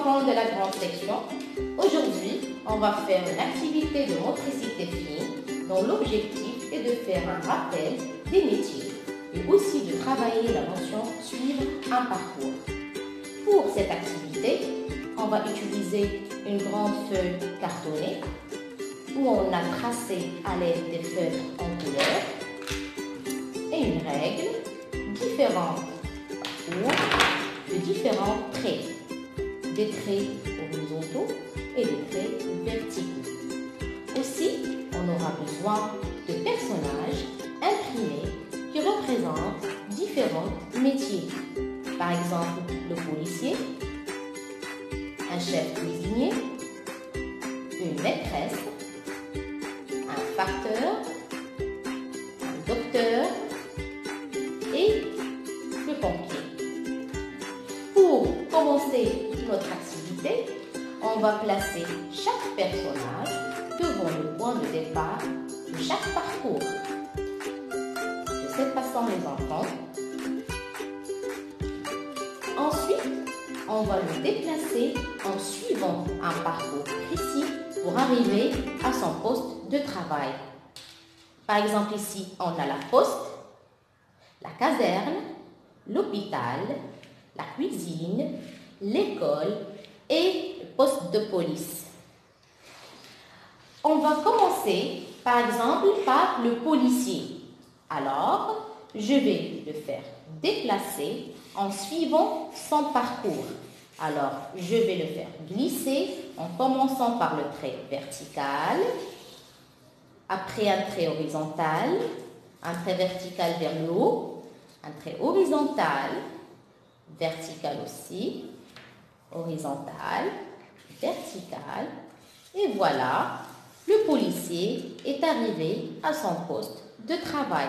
enfants de la grande section. Aujourd'hui, on va faire une activité de motricité fine dont l'objectif est de faire un rappel des métiers et aussi de travailler la notion suivre un parcours. Pour cette activité, on va utiliser une grande feuille cartonnée où on a tracé à l'aide des feutres en couleur et une règle, différents parcours de différents traits, des traits horizontaux et des traits verticaux. Aussi, on aura besoin de personnages imprimés qui représentent différents métiers. Par exemple, le policier, un chef cuisinier, une maîtresse, un facteur, un docteur et le pompier. Pour commencer notre activité, on va placer chaque personnage devant le point de départ de chaque parcours. De cette façon, les enfants. Ensuite, on va le déplacer en suivant un parcours précis pour arriver à son poste de travail. Par exemple, ici, on a la poste, la caserne, l'hôpital, la cuisine, l'école et le poste de police. On va commencer, par exemple, par le policier. Alors, je vais le faire déplacer en suivant son parcours. Alors, je vais le faire glisser en commençant par le trait vertical, après un trait horizontal, un trait vertical vers le haut, un trait horizontal, vertical aussi, horizontal, vertical, et voilà, le policier est arrivé à son poste de travail.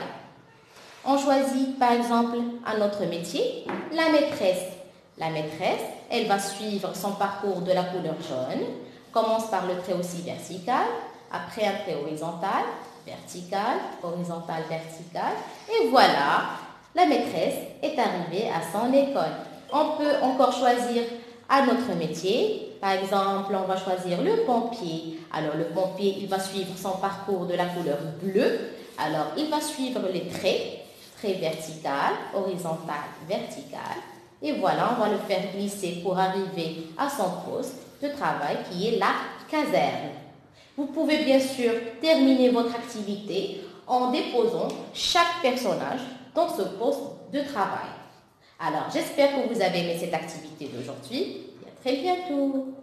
On choisit par exemple un autre métier, la maîtresse. La maîtresse, elle va suivre son parcours de la couleur jaune, commence par le trait aussi vertical, après un trait horizontal, vertical, horizontal, vertical, et voilà, la maîtresse est arrivée à son école. On peut encore choisir un autre métier. Par exemple, on va choisir le pompier. Alors, le pompier, il va suivre son parcours de la couleur bleue. Alors, il va suivre les traits, trait vertical, horizontal, vertical. Et voilà, on va le faire glisser pour arriver à son poste de travail qui est la caserne. Vous pouvez bien sûr terminer votre activité en déposant chaque personnage dans ce poste de travail. Alors, j'espère que vous avez aimé cette activité d'aujourd'hui et à très bientôt.